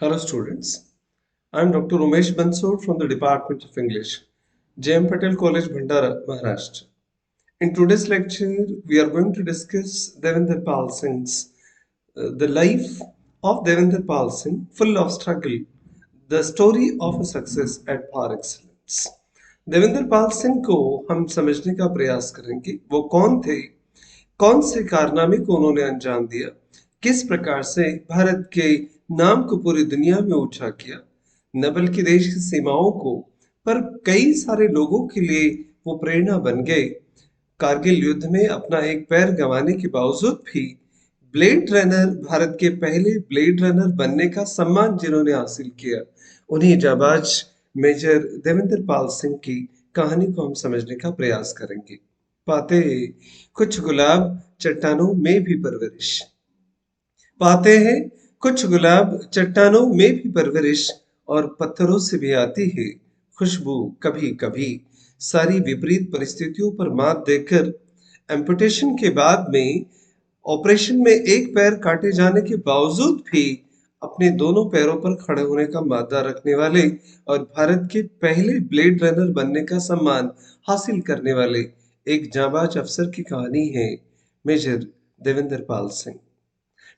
Hello students, I am Dr. Umesh Bansod from the Department of English, J.M. Patel College, Bhandara, Maharashtra. In today's lecture, we are going to discuss Devendra Pal Singh's the life of Devendra Pal Singh, full of struggle, the story of a success at par excellence. Devendra Pal Singh को हम समझने का प्रयास करेंगे वो कौन थे, कौन से कारनामे को उन्होंने अंजाम दिया, किस प्रकार से भारत के नाम को पूरी दुनिया में ऊंचा किया, न बल्कि देश की सीमाओं को पर कई सारे लोगों के लिए वो प्रेरणा बन गए। कारगिल युद्ध में अपना एक पैर गंवाने के बावजूद भी ब्लेड रनर, भारत के पहले ब्लेड रनर बनने का सम्मान जिन्होंने हासिल किया, उन्हीं जाबाज मेजर देवेंद्र पाल सिंह की कहानी को हम समझने का प्रयास करेंगे। पाते कुछ गुलाब चट्टानों में भी परवरिश, पाते हैं कुछ गुलाब चट्टानों में भी परवरिश, और पत्थरों से भी आती है खुशबू कभी कभी। सारी विपरीत परिस्थितियों पर मात देकर एम्पुटेशन के बाद में ऑपरेशन में एक पैर काटे जाने के बावजूद भी अपने दोनों पैरों पर खड़े होने का मादा रखने वाले और भारत के पहले ब्लेड रनर बनने का सम्मान हासिल करने वाले एक जांबाज अफसर की कहानी है major Devendra Pal Singh.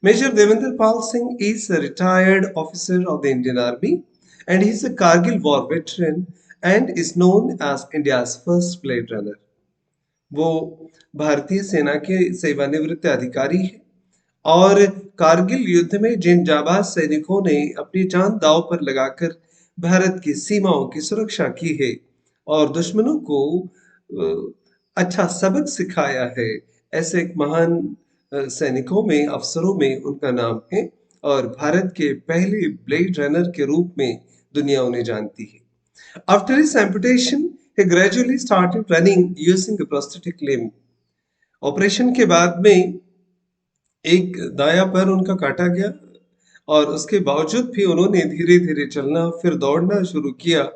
Major Devendra Pal Singh is a retired officer of the Indian Army and he is a Kargil war veteran and is known as India's first blade runner. वो भारतीय सेना के सेवानिवृत्त अधिकारी हैं और कारगिल युद्ध में जिन जाबाज सैनिकों ने अपनी जान दांव पर लगाकर भारत की सीमाओं की सुरक्षा की है और दुश्मनों को अच्छा सबक सिखाया है, ऐसे एक महान सैनिकों में, अफसरों में उनका नाम है और भारत के पहले ब्लेड रनर के रूप में दुनिया उन्हें जानती है। After his amputation, he gradually started running using a prosthetic limb. Operation के बाद में एक दाया पैर उनका काटा गया और उसके बावजूद भी उन्होंने धीरे धीरे चलना, फिर दौड़ना शुरू किया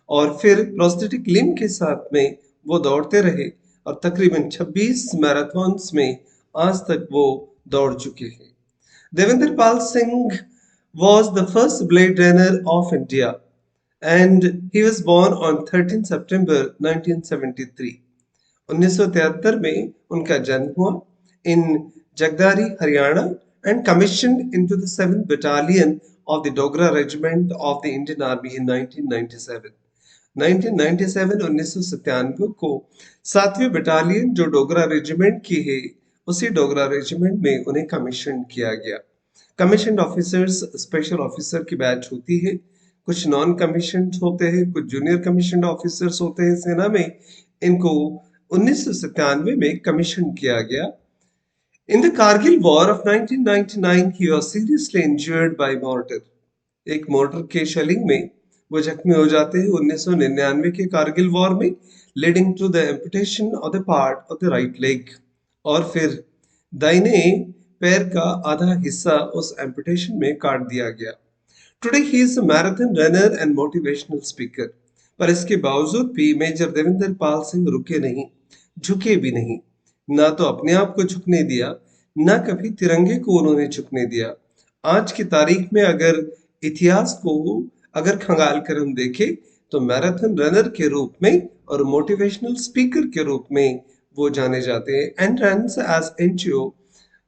और फिर प्रोस्थेटिक लिम्ब के साथ में वो दौड़ते रहे और तकरीबन 26 मैराथन्स में आज तक वो दौड़ चुके हैं। Devendra Pal Singh was the first blade runner of India and he was born on 13 September 1973. 1973 में उनका जन्म हुआ इन जगदारी, Haryana and commissioned into the 7th Battalion of the Dogra Regiment of the Indian Army in 1997. 1997 को 7वीं बटालियन जो डोगरा रेजिमेंट की है, उसी डोगरा रेजिमेंट में उन्हें कमीशन किया गया। कमीशन ऑफिसर्स स्पेशल ऑफिसर की बैच होती है, कुछ नॉन कमीशन होते हैं, कुछ जूनियर कमीशन ऑफिसर्स होते हैं सेना में। इनको 1997 में कमीशन किया गया। In the Kargil War of 1999, he was seriously injured by mortar. एक मोर्टर के शेलिंग में वो जख्मी हो जाते हैं 1999 के कारगिल वॉर में, leading to the amputation of the part of the right leg, और फिर दाहिने पैर का आधा हिस्सा उस एम्पुटेशन में काट दिया गया। Today he is a marathon runner and motivational speaker. पर इसके बावजूद भी मेजर देवेंद्र पाल सिंह रुके नहीं, झुके भी नहीं, ना तो अपने आप को झुकने दिया, ना कभी तिरंगे को उन्होंने झुकने दिया। आज की तारीख में अगर इतिहास को अगर खंगाल कर हम देखें तो मैराथन रनर के रूप में और मोटिवेशनल स्पीकर के रूप में वो जाने जाते हैं and runs as NGO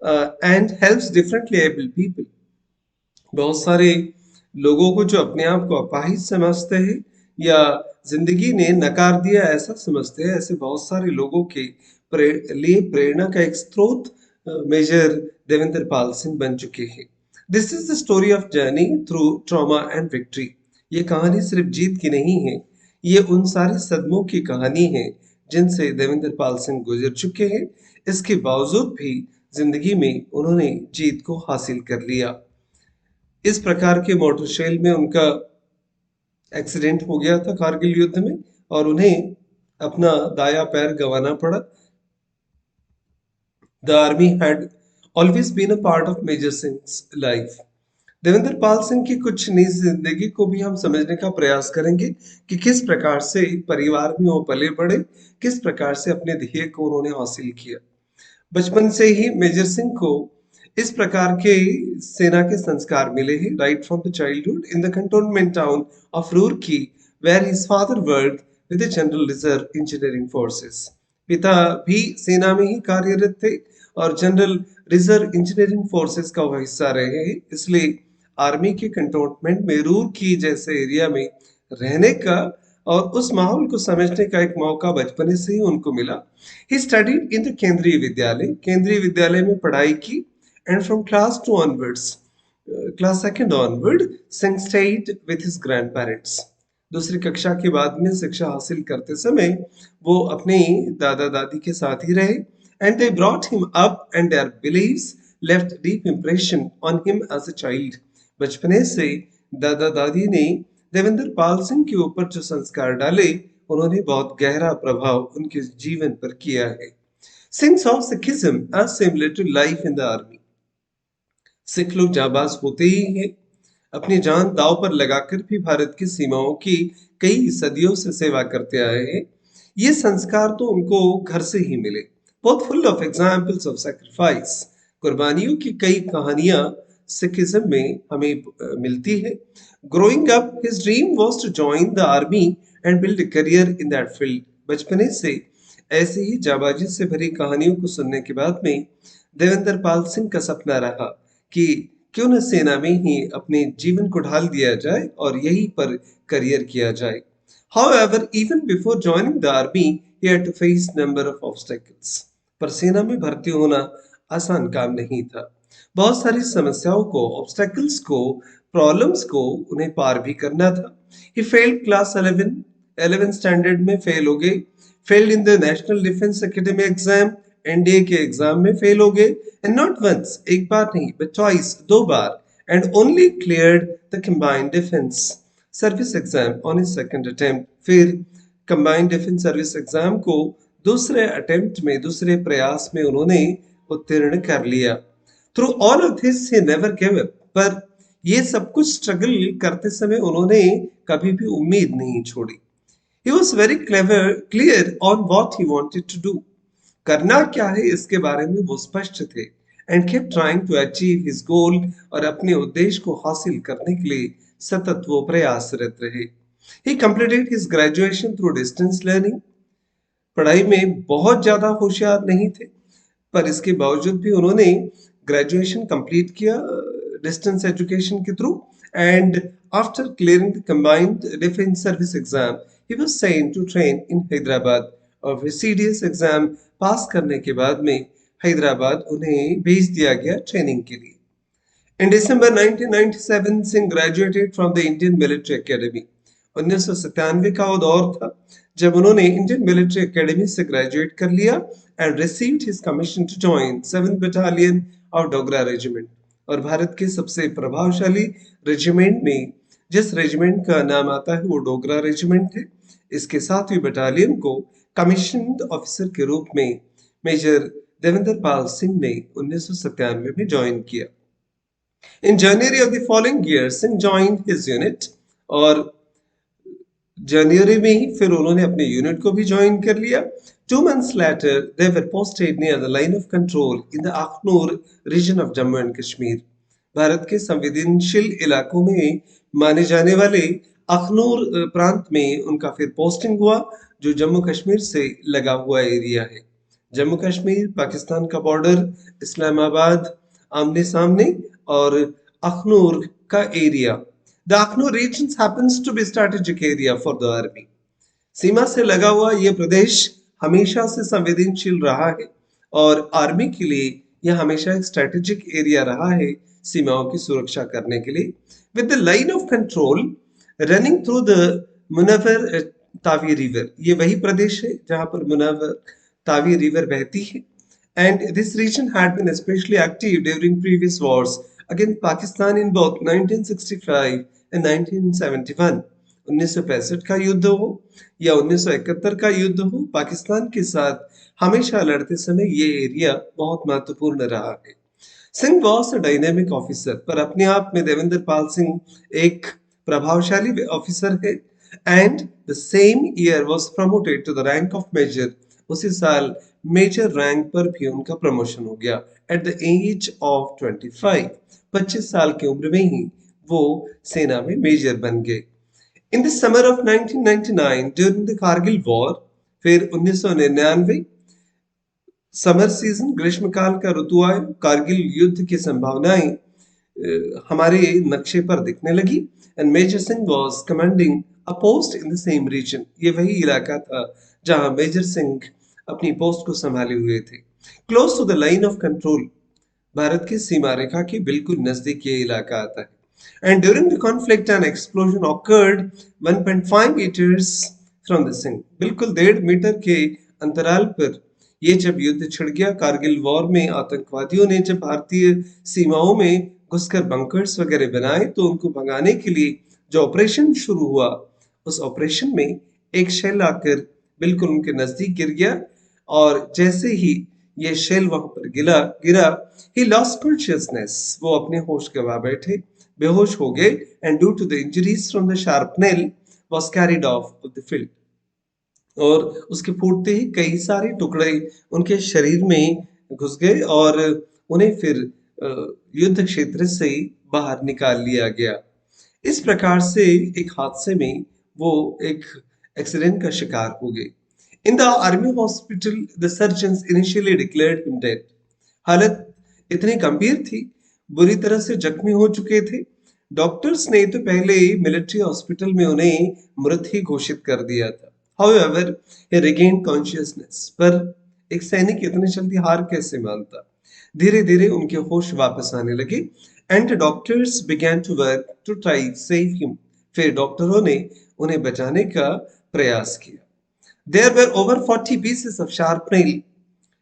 and helps differently able people. बहुत सारे लोगों को जो अपने आप को अपाहिज समझते हैं या जिंदगी ने नकार दिया ऐसा समझते हैं, ऐसे बहुत सारे लोगों के लिए प्रेरणा का एक स्रोत मेजर देवेंद्र पाल सिंह बन चुके हैं। This is the story of journey through trauma and victory. ये कहानी सिर्फ जीत की नहीं है, ये उन सारे सदमों की कहानी है जिनसे देवेंद्र पाल सिंह गुजर चुके हैं। इसके बावजूद भी जिंदगी में उन्होंने जीत को हासिल कर लिया। इस प्रकार के मोटरशेल में उनका एक्सीडेंट हो गया था कारगिल युद्ध में और उन्हें अपना दाया पैर गंवाना पड़ा। The army had always been a part of Major Singh's life. Devendra Pal Singh की कुछ निजी जिंदगी को भी हम समझने का प्रयास करेंगे कि किस प्रकार से परिवार में वो पले बढ़े, किस प्रकार से अपने ध्येय को उन्होंने हासिल किया। बचपन से ही मेजर सिंह को इस प्रकार के सेना के संस्कार मिले हैं right from the childhood in the cantonment town of Roorkee where his father worked with the General Reserve Engineering Forces. पिता भी सेना में ही कार्यरत थे और जनरल रिजर्व इंजीनियरिंग फोर्सेस का वो हिस्सा रहे हैं, इसलिए आर्मी के कंटोनमेंट में रूरकी जैसे एरिया में रहने का और उस माहौल को समझने का एक मौका बचपन से ही उनको मिला। ही स्टडीड इन द केंद्रीय विद्यालय में पढ़ाई की and from class 2 onwards class second onward Singh stayed with his grand parents. दूसरी कक्षा के बाद में शिक्षा हासिल करते समय वो अपने दादा दादी के साथ ही रहे and they brought him up and their beliefs left deep impression on him as a child. बचपने से दादा दादी ने देवेंद्र पाल सिंह के ऊपर जो संस्कार डाले उन्होंने बहुत गहरा प्रभाव उनके जीवन पर किया है। Singh saw Sikhism as similar to life in the army। Sikh लोग जाबाज होते ही हैं, अपनी जान दांव पर लगाकर भी भारत की सीमाओं की कई सदियों से सेवा करते आए हैं। ये संस्कार तो उनको घर से ही मिले। बहुत full of examples of sacrifice, कुर्बानियों की कई कहानियां सिखिज्म में हमें मिलती है। Growing up his dream was to join the army and build a career in that field. बचपने से ऐसे ही जाबाजी से भरी कहानियों को सुनने के बाद में देवेंद्र पाल सिंह का सपना रहा कि क्यों न सेना में ही अपने जीवन को ढाल दिया जाए और यहीं पर करियर किया जाए। However, even before joining the army, he had to face number of obstacles। पर सेना में भर्ती होना आसान काम नहीं था। बहुत सारी समस्याओं को, ऑब्स्टेकल्स को, प्रॉब्लम्स को उन्हें पार भी करना था। He failed class 11 स्टैंडर्ड में फेल हो गए, failed in the National Defense Academy exam, NDA के एग्जाम में फेल हो गए एंड नॉट वंस, एक बार नहीं बट ट्वाइस, दो बार, and only cleared the combined defence service exam on his second attempt. फिर कंबाइंड डिफेंस सर्विस एग्जाम को दूसरे अटेम्प्ट में, दूसरे प्रयास में उन्होंने उत्तीर्ण कर लिया। Through all of this he never give up. पर ये सब कुछ स्ट्रगल करते समय उन्होंने कभी भी उम्मीद नहीं छोड़ी। He was very clear on what he wanted to do। करना क्या है इसके बारे में वो स्पष्ट थे and kept trying to achieve his goal। और अपने उद्देश्य को हासिल करने के लिए सतत वो प्रयासरत रहे। He completed his graduation through distance learning। पढ़ाई में बहुत ज्यादा होशियार नहीं थे, पर इसके बावजूद भी उन्होंने ग्रेजुएशन कंप्लीट किया डिस्टेंस एजुकेशन के through and after clearing the combined defence service exam he was sent to train in Hyderabad. और सीडीएस एग्जाम पास करने के बाद में हैदराबाद उन्हें भेज दिया गया ट्रेनिंग के लिए। In December 1997, Singh graduated from the Indian Military Academy। 1997 का वो दौर था जब उन्होंने इंडियन मिलिट्री एकेडमी से ग्रेजुएट कर लिया and received his commission to join 7th battalion of Dogra regiment. और भारत के सबसे प्रभावशाली रेजिमेंट में जिस रेजिमेंट का नाम आता है वो डोगरा रेजिमेंट है, इसके 7वीं बटालियन को कमीशन ऑफिसर के रूप में मेजर देवेंद्र पाल सिंह ने 1997 में ज्वाइन किया। In January of the following year, Singh joined his unit। और जनवरी में ही फिर उन्होंने अपने यूनिट को भी ज्वाइन कर लिया। 2 months later, they were posted near the line of control in the Akhnur region of Jammu and Kashmir। Bharat के संवेदनशील इलाकों में माने जाने वाले अखनूर प्रांत में उनका फिर पोस्टिंग हुआ, जो जम्मू कश्मीर से लगा हुआ एरिया है। जम्मू कश्मीर पाकिस्तान का बॉर्डर, इस्लामाबाद आमने सामने, और अखनूर का area. The Akhnoor region happens to be strategic area for the army. सीमा से लगा हुआ यह प्रदेश हमेशा से संवेदनशील रहा है और आर्मी के लिए यह हमेशा एक स्ट्रेटेजिक एरिया रहा है सीमाओं की सुरक्षा करने के लिए। With the line of control running through the Munawwar Tawi river, ये वही प्रदेश है जहां पर मुनव्वर तावी रिवर बहती है। And this region had been especially active during previous wars against Pakistan in both 1965 and 1971। 1965 का युद्ध हो या 1971 का युद्ध हो, पाकिस्तान के साथ हमेशा लड़ते समय ये एरिया बहुत महत्वपूर्ण रहा है। Singh was a dynamic officer, पर अपने आप में देवेंद्र पाल सिंह एक प्रभावशाली ऑफिसर है। And the same year was promoted to the rank of major उसी साल मेजर रैंक पर भी उनका प्रमोशन हो गया। एट द एज ऑफ 25, 25 साल की उम्र में ही वो सेना में मेजर बन गए। In the summer of 1999 during the Kargil war, फिर 1999 समर सीजन, ग्रीष्मकाल का ऋतु आया, कारगिल युद्ध की संभावनाएं हमारे नक्शे पर दिखने लगी। And major Singh was commanding a post in the same region. ये वही इलाका था जहां मेजर सिंह अपनी पोस्ट को संभाले हुए थे। Close to the line of control, Bharat की सीमा रेखा के बिल्कुल नजदीक ये इलाका आता है। And during the conflict, an explosion occurred 1.5 meters from the scene. बिल्कुल 1.5 मीटर के अंतराल पर ये जब युद्ध छिड़ गया, कारगिल वॉर में आतंकवादियों ने जब भारतीय सीमाओं में घुसकर बंकर्स वगैरह बनाए, तो उनको भगाने के लिए जो ऑपरेशन शुरू हुआ, उस ऑपरेशन में एक शेल आकर बिल्कुल उनके नजदीक गिर गया। और जैसे ही ये शेल वहां पर गिरा गिरा ही लॉस्ट कॉन्शियसनेस, वो अपने होश गवा बैठे, बेहोश हो गए। And due to the injuries from the sharp nail was carried off the field. और उसके फूटते ही कई सारे टुकड़े उनके शरीर में घुस गए और उन्हें फिर युद्ध क्षेत्र से बाहर निकाल लिया गया। इस प्रकार से एक हादसे में वो एक एक्सीडेंट का शिकार हो गए। In the army hospital the surgeons initially declared him dead. हालत इतनी गंभीर थी, बुरी तरह से जख्मी हो चुके थे। डॉक्टर्स ने तो पहले मिलिट्री हॉस्पिटल में उन्हें मृत ही घोषित कर दिया था। However, he regained consciousness, पर एक सैनिक इतनी जल्दी हार कैसे मानता। धीरे धीरे उनके होश वापस आने लगे। And doctors began to work to try save him। फिर डॉक्टरों ने उन्हें बचाने का प्रयास किया। There were over 40 pieces of sharp nail।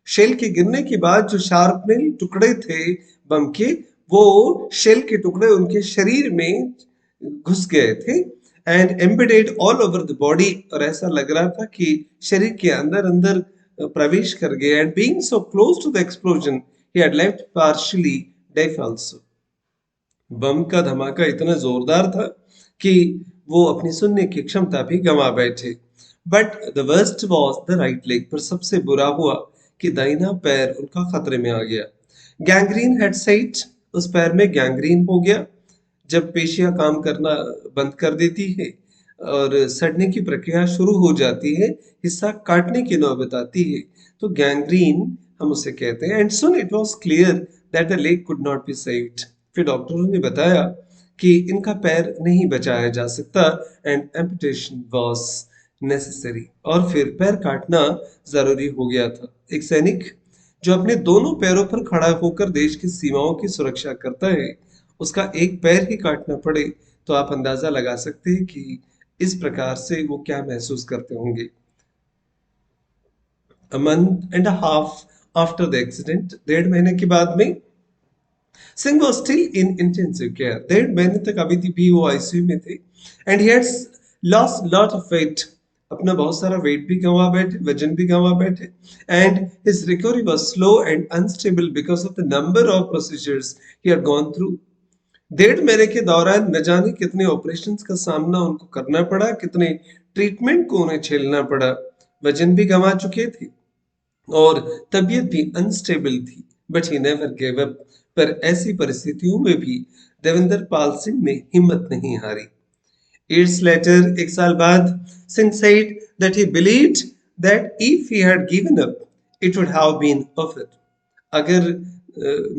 Shell के गिरने के बाद जो शार्प नेल टुकड़े थे बम के, वो शेल के टुकड़े उनके शरीर में घुस गए थे। And embedded all over the body, और ऐसा लग रहा था कि शरीर के अंदर अंदर प्रवेश कर गए। And being so close to the explosion he had left partially deaf also. Bomb का धमाका इतना जोरदार था कि वो अपनी सुनने की क्षमता भी गंवा बैठे। But the worst was the right leg. पर सबसे बुरा हुआ कि दाहिना पैर उनका खतरे में आ गया। गैंग्रीन हेड सेट, उस पैर में गैंग्रीन हो गया। जब पेशियां काम करना बंद कर देती है और सड़ने की प्रक्रिया शुरू हो जाती है, हिस्सा काटने की नौबत आती है, तो गैंग्रीन हम उसे कहते हैं। And soon it was clear that the leg could not be saved. फिर डॉक्टरों ने बताया कि इनका पैर नहीं बचाया जा सकता। एंड एम्पुटेशन वाज नेसेसरी, और फिर पैर काटना जरूरी हो गया था। एक सैनिक जो अपने दोनों पैरों पर खड़ा होकर देश की सीमाओं की सुरक्षा करता है, उसका एक पैर ही काटना पड़े, तो आप अंदाजा लगा सकते हैं कि इस प्रकार से वो क्या महसूस करते होंगे। A month and a half after the accident, 1.5 महीने के बाद में Singh was still in intensive care। 1.5 महीने तक अभी भी वो आईसीयू में थे। And he had lost lot of weight। अपना बहुत सारा वेट भी गंवा बैठे, वजन भी गंवा बैठे। And his recovery was slow and unstable because of the number of procedures he had gone through। 1.5 महीने के दौरान न जाने कितने ऑपरेशंस का सामना उनको करना पड़ा, कितने ट्रीटमेंट को उन्हें झेलना पड़ा। वजन भी गंवा चुके थे और तबीयत भी अनस्टेबल थी। But he never give up. पर ऐसी परिस्थितियों में भी देवेंद्र पाल सिंह ने हिम्मत नहीं हारी। Years later, एक साल बाद, Singh said that he believed that if he had given up, it would have been perfect। अगर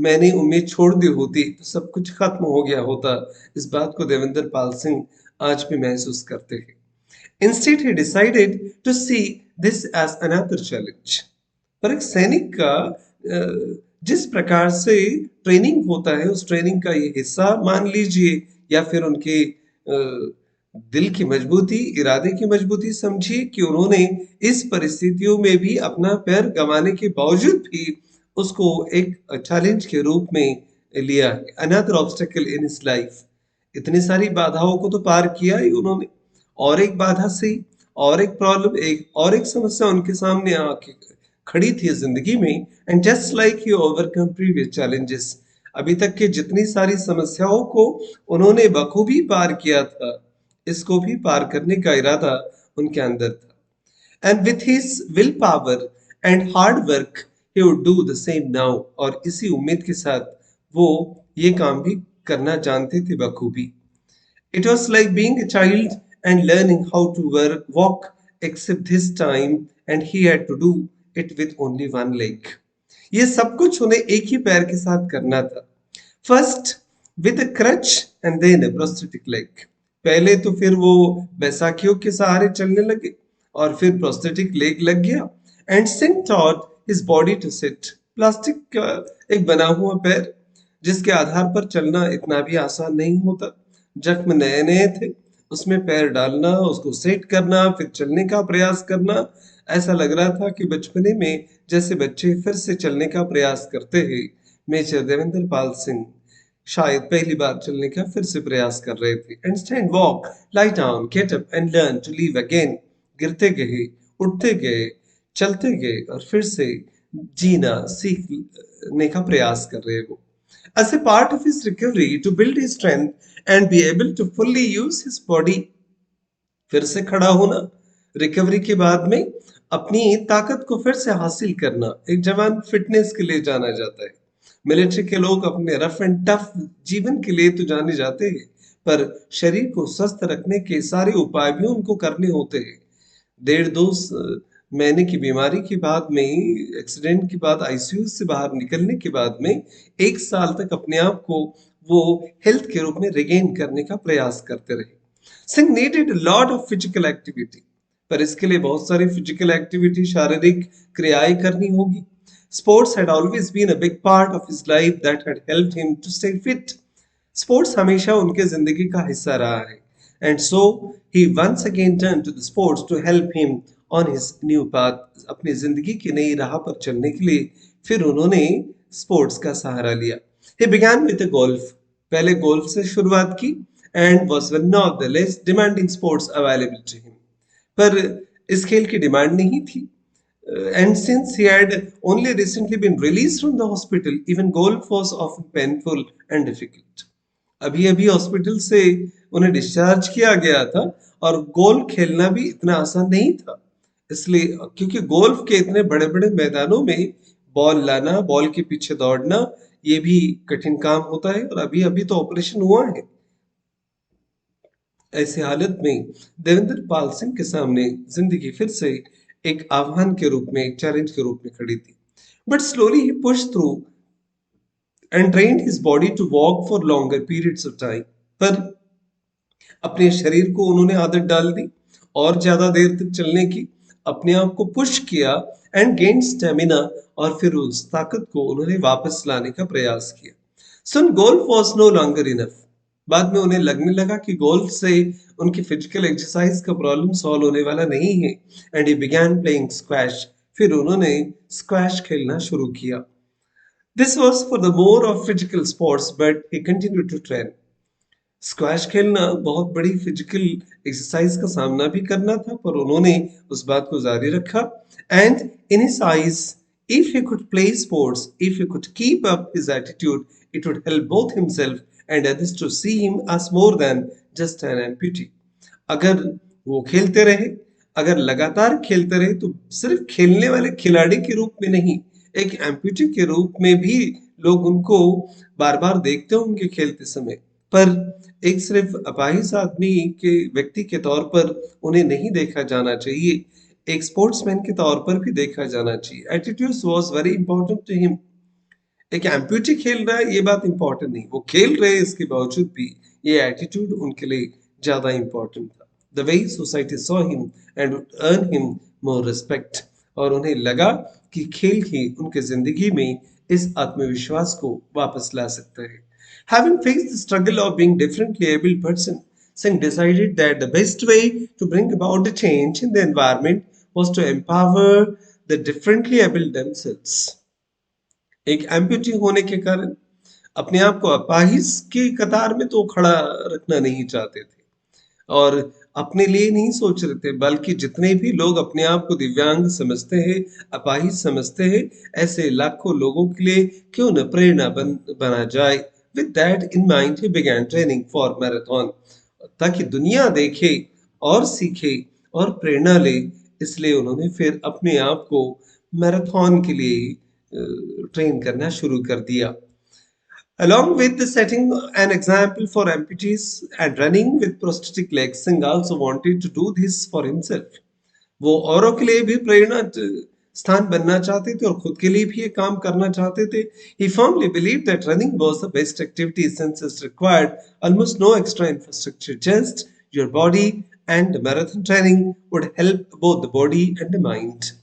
मैंने उम्मीद छोड़ दी होती तो सब कुछ खत्म हो गया होता। इस बात को देवेंद्र पाल सिंह आज भी महसूस करते हैं। Instead, he decided to see this as another challenge। पर एक सैनिक का जिस प्रकार से ट्रेनिंग होता है, उस ट्रेनिंग का ये हिस्सा मान लीजिए, या फिर उनके दिल की मजबूती, इरादे की मजबूती समझिए कि उन्होंने इस परिस्थितियों में भी अपना पैर गंवाने के बावजूद भी उसको एक चैलेंज के रूप में लिया। Another obstacle in his life. इतनी सारी बाधाओं को तो पार किया ही उन्होंने, और एक बाधा से, और एक प्रॉब्लम, एक समस्या उनके सामने आके खड़ी थी जिंदगी में। And just like you overcome previous challenges, अभी तक के जितनी सारी समस्याओं को उन्होंने बखूबी पार किया था, इसको भी पार करने का इरादा उनके अंदर था। and with his willpower and hard work he would do the same now. और इसी उम्मीद के साथ वो ये काम भी करना जानते थे बखूबी. It was like being a child and learning how to walk, except this time, and he had to do it with only one leg. ये सब कुछ उन्हें एक ही पैर के साथ करना था. First with a crutch and then a prosthetic leg. पहले तो फिर वो बैसाखियों के सहारे चलने लगे और फिर प्रोस्थेटिक लेग लग गया. And Singh taught his body to sit. Plastic का एक बना हुआ पैर जिसके आधार पर चलना इतना भी आसान नहीं होता. जख्म नए नए थे, उसमें पैर डालना, उसको सेट करना, फिर चलने का प्रयास करना. ऐसा लग रहा था कि बचपने में जैसे बच्चे फिर से चलने का प्रयास करते हैं. मेजर देवेंद्र पाल सिंह शायद पहली बार चलने का फिर से प्रयास कर रहे थे. And stand, walk, lie down, get up and learn to live again. गिरते गए, उठते गए, चलते गए और फिर से जीना सीखने का प्रयास कर रहे वो. As a part of his recovery to build his strength and be able to fully use his body. फिर से खड़ा होना, रिकवरी के बाद में अपनी ताकत को फिर से हासिल करना. एक जवान फिटनेस के लिए जाना जाता है. मिलिट्री के लोग अपने रफ एंड टफ जीवन के लिए तो जाने जाते हैं, पर शरीर को स्वस्थ रखने के सारे उपाय भी उनको करने होते हैं. 1.5-2 महीने की बीमारी के बाद में, एक्सीडेंट के बाद, आईसीयू से बाहर निकलने के बाद में 1 साल तक अपने आप को वो हेल्थ के रूप में रिगेन करने का प्रयास करते रहे. Singh needed a lot of physical activity. पर इसके लिए बहुत सारी फिजिकल एक्टिविटी, शारीरिक क्रियाएं करनी होगी. Sports had always been a big part of his life that had helped him to stay fit. Sports हमेशा उनके जिंदगी का हिस्सा रहा है. And so he once again turned to the sports to help him on his new path. अपनी जिंदगी की नई राह पर चलने के लिए फिर उन्होंने स्पोर्ट्स का सहारा लिया. He began with a golf. पहले गोल्फ से शुरुआत की and was one of the less demanding sports available to him. पर इस खेल की डिमांड नहीं थी. And since he had only recently been released from the hospital, even golf was often painful and difficult. अभी अभी हॉस्पिटल से उन्हें डिस्चार्ज किया गया था और गोल्फ खेलना भी इतना आसान नहीं था. इसलिए क्योंकि गोल्फ के इतने बड़े बड़े मैदानों में बॉल लाना, बॉल के पीछे दौड़ना, ये भी कठिन काम होता है और अभी अभी तो ऑपरेशन हुआ है. ऐसी हालत में देवेंद्र पाल सिंह के सामने जिंदगी फिर से एक आह्वान के रूप में, एक चैलेंज के रूप में खड़ी थी. बट स्लोली ही push through and trained his body to walk for longer periods of time. पर अपने शरीर को उन्होंने आदत डाल दी और ज्यादा देर तक चलने की. अपने आप को पुश किया एंड गेन स्टेमिना, और फिर उस ताकत को उन्होंने वापस लाने का प्रयास किया. Soon golf was no longer enough. बाद में उन्हें लगने लगा कि गोल्फ से उनकी फिजिकल एक्सरसाइज का प्रॉब्लम सॉल्व होने वाला नहीं है. And he began playing squash. फिर उन्होंने स्क्वैश खेलना शुरू किया. This was for the more of physical sports, but he continued to train. Squash खेलना बहुत बड़ी फिजिकल एक्सरसाइज का सामना भी करना था, पर उन्होंने उस बात को जारी रखा. And in his eyes, if he could play sports, if he could keep up his attitude, it would help both himself and others to see him as more than just an amputee. अगर वो खेलते रहे, अगर लगातार खेलते रहे, तो सिर्फ खेलने वाले खिलाड़ी के रूप में नहीं, एक एम्प्यूटी के रूप में भी लोग उनको बार बार देखते होंगे खेलते समय. पर एक सिर्फ अपाहिज आदमी के व्यक्ति के तौर पर उन्हें नहीं देखा जाना चाहिए, एक स्पोर्ट्समैन के तौर पर भी देखा जाना चाहिए. Attitude was very important to him. एक एम्प्यूटी खेल रहा है ये बात इंपॉर्टेंट नहीं, वो खेल रहे इसके बावजूद भी ये एटीट्यूड उनके लिए ज्यादा इंपॉर्टेंट था. The way society saw him and earn him more respect. और उन्हें लगा कि खेल ही उनके जिंदगी में इस आत्मविश्वास को वापस ला सकता है. Having faced the struggle of being differently able person, Singh decided that the best way to bring about a change in the environment was to empower the differently able themselves. एक एम्प्यूटी होने के कारण अपने आप को अपाहिज की कतार में तो खड़ा रखना नहीं चाहते थे और अपने लिए नहीं सोच रहे थे, बल्कि जितने भी लोग अपने आप को दिव्यांग समझते हैं, अपाहिज समझते हैं, ऐसे लाखों लोगों के लिए क्यों न प्रेरणा बना जाए. With that in mind he began training for marathon, ताकि दुनिया देखे और सीखे और प्रेरणा ले इसलिए उन्होंने फिर अपने आप को मैराथन के लिए ट्रेन करना शुरू कर दिया। Along with the setting an example for amputees and running with prosthetic legs, Singh also wanted to do this for himself. वो औरों के लिए भी प्रेरणा स्थान बनना चाहते थे और खुद के लिए भी ये काम करना चाहते थे. He firmly believed that running was the best activity since it required almost no extra infrastructure, just your body, and marathon training would help both the body and the mind.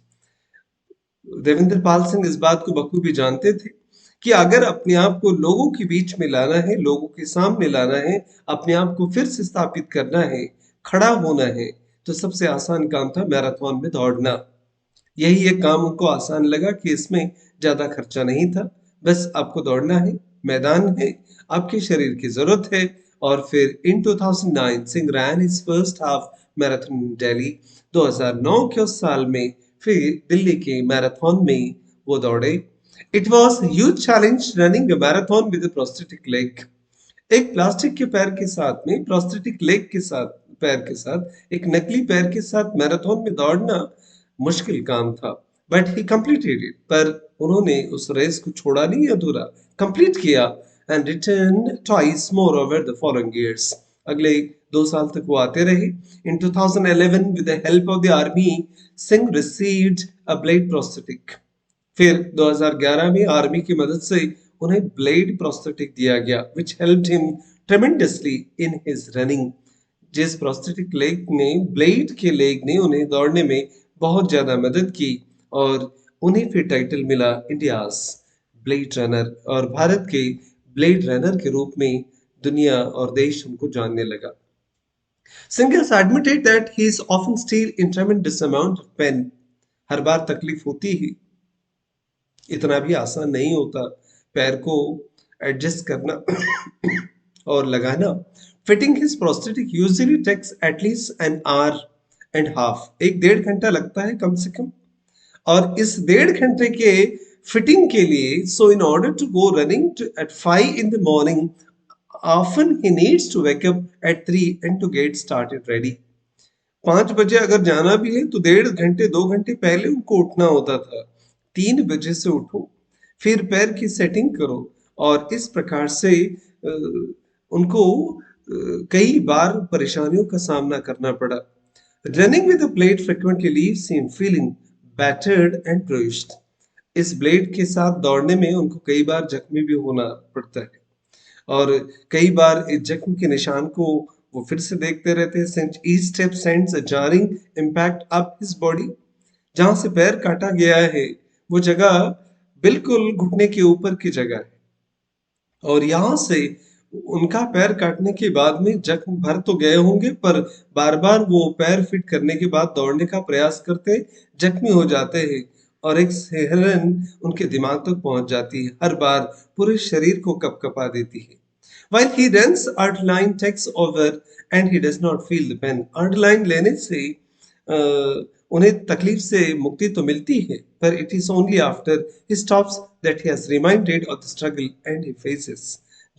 Devendra Pal Singh इस बात को बखूबी जानते थे कि अगर अपने आप को लोगों के बीच में लाना है, लोगों के सामने लाना है, अपने आप को फिर से स्थापित करना है, खड़ा होना है, तो सबसे आसान काम था मैराथन में दौड़ना। यही एक काम उनको आसान लगा कि इसमें ज्यादा खर्चा नहीं था, बस आपको दौड़ना है, मैदान है, आपके शरीर की जरूरत है। और फिर in 2009 Singh ran his first half marathon in Delhi. 2009 के उस साल में फिर दिल्ली के मैराथन में वो दौड़े। It was huge challenge running a marathon with prosthetic leg. एक प्लास्टिक के पैर के साथ में, प्रोस्थेटिक लेग के साथ, पैर के साथ, एक नकली पैर के साथ मैराथन में दौड़ना मुश्किल काम था, बट ही कंप्लीटेड इट। पर उन्होंने उस रेस को छोड़ा नहीं, अधूरा कंप्लीट किया and return twice more over the following years. अगले 2 साल तक वो आते रहे। इन 2011 with the help of the army Singh received a blade prosthetic. फिर 2011 में आर्मी की मदद से उन्हें ब्लेड प्रोस्थेटिक दिया गया, which helped him tremendously in his running। जिस प्रोस्थेटिक लेग ने, ब्लेड के लेग ने उन्हें दौड़ने में बहुत ज्यादा मदद की और उन्हें फिर टाइटल मिला इंडियाज ब्लेड रनर, और भारत के ब्लेड रनर के रूप में दुनिया और देश उनको जानने लगा। Singh has admitted that he is often still in tremendous amount of pain। हर बार तकलीफ होती ही, इतना भी आसान नहीं होता पैर को एडजस्ट करना और लगाना। Fitting his prosthetic usually takes at least an hour and half. 1-1.5 घंटा लगता है कम से कम। और इस 1.5 घंटे के फिटिंग के लिए, so in order to go running at 5 in the morning, often he needs to wake up at 3 and to get started ready। 5 बजे अगर जाना भी है तो 1.5 घंटे 2 घंटे पहले उनको उठना होता था। 3 बजे से उठो, फिर पैर की सेटिंग करो, और इस प्रकार से उनको कई बार परेशानियों का सामना करना पड़ा। Running with a blade frequently leaves him feeling battered and bruised. इस ब्लेड के साथ दौड़ने में उनको कई बार जख्मी भी होना पड़ता है, और कई बार इस जख्म के निशान को वो फिर से देखते रहते हैं। सिंस ईच स्टेप सेंड्स अ jarring impact up his body. जहां से पैर काटा गया है वो जगह बिल्कुल घुटने के ऊपर की जगह है, और यहाँ से उनका पैर काटने के बाद में जख्म भर तो गए होंगे, पर बार बार वो पैर फिट करने के बाद दौड़ने का प्रयास करते जख्मी हो जाते हैं, और एक सिहरन उनके दिमाग तक पहुंच जाती है, हर बार पूरे शरीर को कपकपा देती है। While he runs, adrenaline takes over and he does not feel the pain। adrenaline लेने से उन्हें तकलीफ से मुक्ति तो मिलती है, पर it is only after he stops that he has reminded of the struggle and he faces।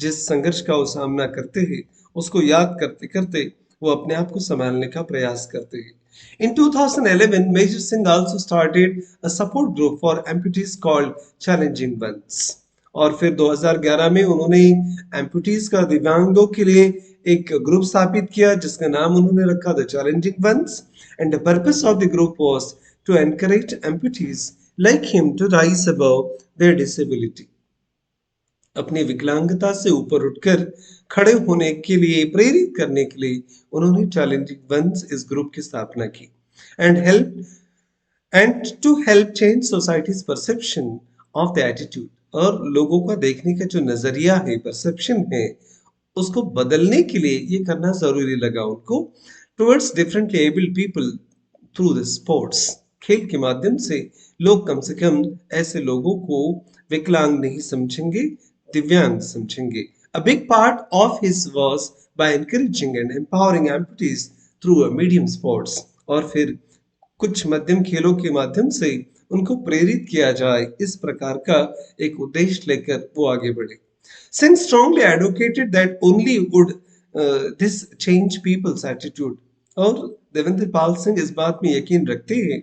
जिस संघर्ष का वो सामना करते हैं, उसको याद करते करते वो अपने आप को संभालने का प्रयास करते हैं। In 2011, Major Singh also started a support group for amputees called Challenging Ones। और फिर 2011 में उन्होंने एम्पुटीज का, दिव्यांगों के लिए एक ग्रुप स्थापित किया जिसका नाम उन्होंने रखा the challenging ones. And the purpose of the group was to encourage amputees like him to rise above their disability. अपनी विकलांगता से ऊपर उठकर खड़े होने के लिए प्रेरित करने के लिए उन्होंने चैलेंजिंग वंस इस ग्रुप की स्थापना की। And to help change society's perception of the attitude. और लोगों का देखने का जो नजरिया है, परसेप्शन है, उसको बदलने के लिए ये करना जरूरी लगा उनको। Towards differently abled people through the sports. खेल के माध्यम से लोग कम से कम ऐसे लोगों को विकलांग नहीं समझेंगे, दिव्यांग समझेंगे। A big part of his was by encouraging and empowering amputees through a medium sports। और फिर कुछ मध्यम खेलों के माध्यम से उनको प्रेरित किया जाए, इस प्रकार का एक उद्देश्य लेकर वो आगे बढ़े। Singh strongly advocated that only would this change people's attitude। और देवेंद्र पाल सिंह इस बात में यकीन रखते हैं,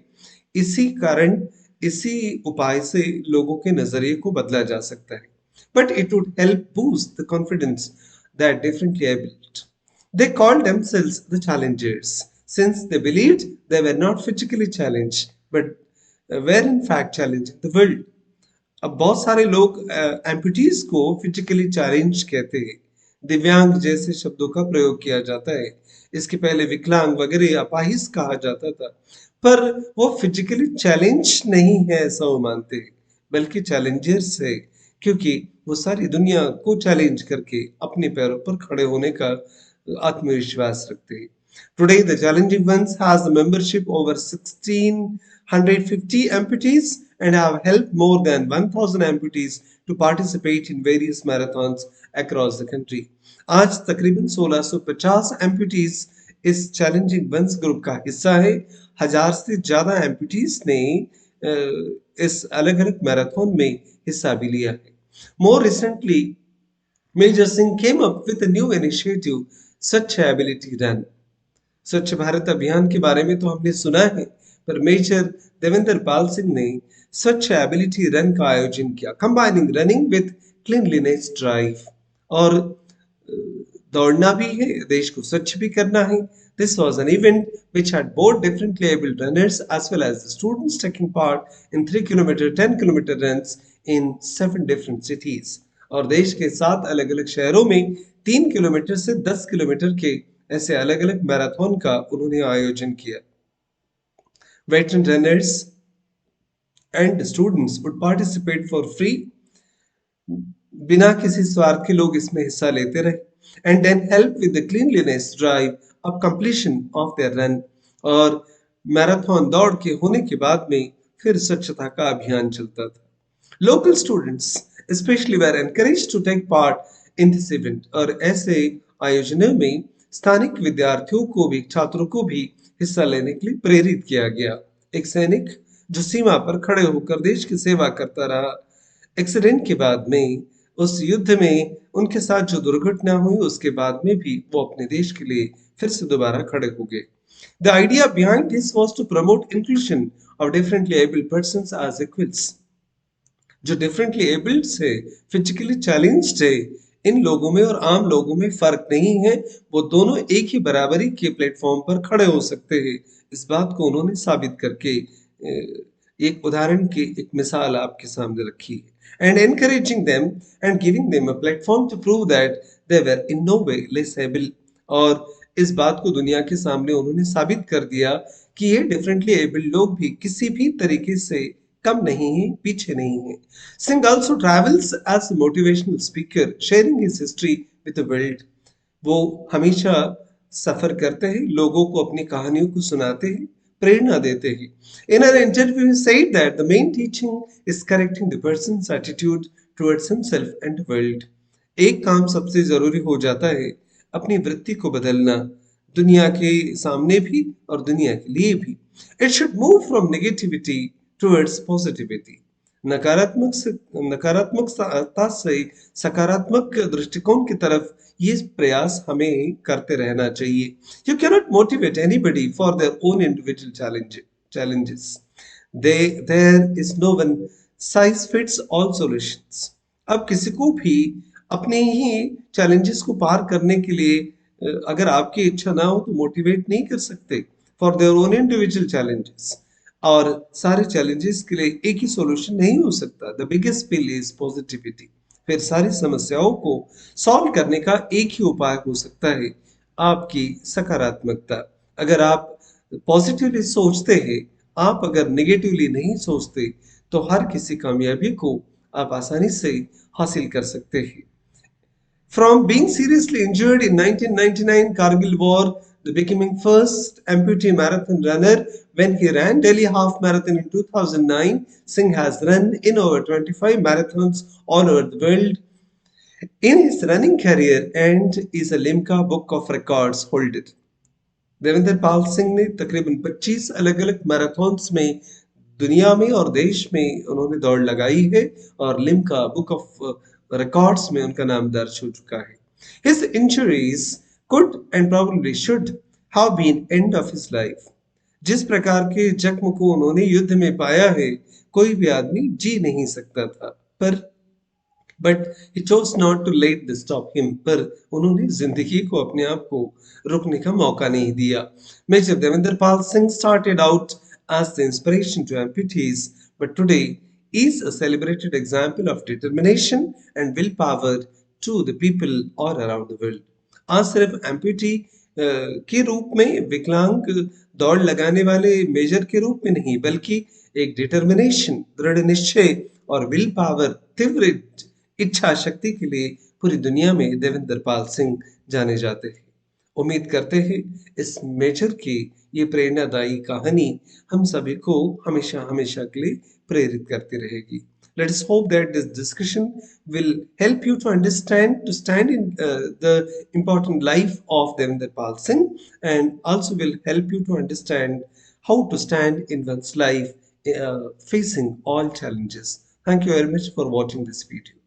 इसी कारण इसी उपाय से लोगों के नजरिए को बदला जा सकता है. But it would help boost the confidence that differently abled. They called themselves the challengers, since they believed they were not physically challenged, but were in fact challenging the world. अब बहुत सारे लोग एम्पुटीज को फिजिकली चैलेंज कहते हैं. दिव्यांग जैसे शब्दों का प्रयोग किया जाता है. इसके पहले विकलांग वगैरह अपाहिज कहा जाता था, पर वो फिजिकली चैलेंज नहीं है ऐसा वो मानते हैं, बल्कि चैलेंजर्स है, क्योंकि वो सारी दुनिया को चैलेंज करके अपने पैरों पर खड़े होने का आत्मविश्वास रखते हैं. Today, the Challenging Ones has a membership over 1,650 amputees and have helped more than 1,000 amputees to participate in various marathons across the country. आज तकरीबन 1650 amputees इस चैलेंजिंग वंस ग्रुप का हिस्सा है. 1000 से ज्यादा एम्पुटीज ने इस अलग अलग मैराथन में हिस्सा भी लिया है. More recently, Major Singh came up with a new initiative, Swachh Ability Run. स्वच्छ भारत अभियान के बारे में तो हमने सुना है, पर मेजर देवेंद्र पाल सिंह ने स्वच्छ एबिलिटी रन का आयोजन किया, combining running with cleanliness drive. और दौड़ना भी है, देश को स्वच्छ भी करना है. This was an event which had both differently abled runners as well as the students taking part in 3 kilometer, 10 kilometer runs in 7 different cities. और देश के 7 अलग अलग शहरों में 3 किलोमीटर से 10 किलोमीटर के ऐसे अलग अलग मैराथन का उन्होंने आयोजन किया. Veteran runners and students would participate for free. बिना किसी स्वार्थ के लोग इसमें हिस्सा लेते रहे. And then help with the cleanliness drive of completion of their run. और मैराथन दौड़ के होने के बाद में फिर स्वच्छता का अभियान चलता था. Local students especially were encouraged to take part in this event. और ऐसे आयोजनों में स्थानिक विद्यार्थियों को भी, छात्रों को भी हिस्सा लेने के लिए प्रेरित किया गया. एक सैनिक जो सीमा पर खड़े होकर देश की सेवा करता रहा, एक्सीडेंट के बाद में, उस युद्ध में उनके साथ जो दुर्घटना हुई उसके बाद में भी वो अपने देश के लिए फिर से दोबारा खड़े हो गए. The idea behind this was to promote inclusion of differently abled persons as equals. जो डिफरेंटली एबल्ड से, फिजिकली चैलेंज्ड है, इन लोगों में और आम लोगों में फर्क नहीं है. वो दोनों एक ही बराबरी के प्लेटफॉर्म पर खड़े हो सकते हैं. इस बात को उन्होंने साबित करके एक उदाहरण की एक मिसाल आपके सामने रखी है. And encouraging them and giving them a platform to prove that they were in no way less able. और इस बात को दुनिया के सामने उन्होंने साबित कर दिया कि ये डिफरेंटली एबल्ड लोग भी किसी भी तरीके से कम नहीं है, पीछे नहीं है. Singh also travels as a motivational speaker, sharing his history with the world. वो हमेशा सफर करते हैं, लोगों को अपनी कहानियों को सुनाते हैं, प्रेरणा देते हैं. In an interview, he said that the main teaching is correcting the person's attitude towards himself and the world. एक काम सबसे जरूरी हो जाता है, अपनी वृत्ति को बदलना, दुनिया के सामने भी और दुनिया के लिए भी. It should move from negativity towards positivity. नकारात्मकता से सकारात्मक दृष्टिकोण की तरफ ये प्रयास हमें करते रहना चाहिए. You cannot motivate anybody for their own individual challenges. There is no one size fits all solutions. अब किसी को भी अपने ही चैलेंजेस को पार करने के लिए अगर आपकी इच्छा ना हो तो मोटिवेट नहीं कर सकते for their own individual challenges. और सारे चैलेंजेस के लिए एक ही सॉल्यूशन नहीं हो सकता. The biggest pill is positivity. फिर सारी समस्याओं को सॉल्व करने का एक ही उपाय हो सकता है, आपकी सकारात्मकता. अगर आप पॉजिटिवली सोचते हैं, आप अगर नेगेटिवली नहीं सोचते, तो हर किसी कामयाबी को आप आसानी से हासिल कर सकते हैं. From being seriously injured in 1999 Kargil War to becoming first amputee marathon runner when he ran Delhi Half Marathon in 2009, Singh has run in over 25 marathons all over the world in his running career and is a Limca Book of Records holder. Devendra Pal Singh ने तकरीबन 25 अलग अलग marathons में दुनिया में और देश में उन्होंने दौड़ लगाई है और लिम्का बुक ऑफ रिकॉर्ड्स में उनका नाम दर्ज हो चुका है. His injuries could and probably should have been end of his life. जिस प्रकार के जख्म को उन्होंने युद्ध में पाया है, कोई भी आदमी जी नहीं सकता था। पर but he chose not to let this stop him, पर उन्होंने जिंदगी को अपने आप को रुकने का मौका नहीं दिया। Major Devendra Pal Singh started out as the inspiration to amputees, but today is a celebrated example of determination and willpower to the people all around the world. आज सिर्फ एम्प्यूटी के रूप में, विकलांग दौड़ लगाने वाले मेजर के रूप में नहीं, बल्कि एक डिटर्मिनेशन, दृढ़ निश्चय और विल पावर, तीव्र इच्छा शक्ति के लिए पूरी दुनिया में देवेंद्र पाल सिंह जाने जाते हैं। उम्मीद करते हैं इस मेजर की ये प्रेरणादायी कहानी हम सभी को हमेशा हमेशा के लिए प्रेरित करती रहेगी। Let us hope that this discussion will help you to understand, to stand in the important life of Devendra Pal Singh, and also will help you to understand how to stand in one's life facing all challenges. Thank you very much for watching this video.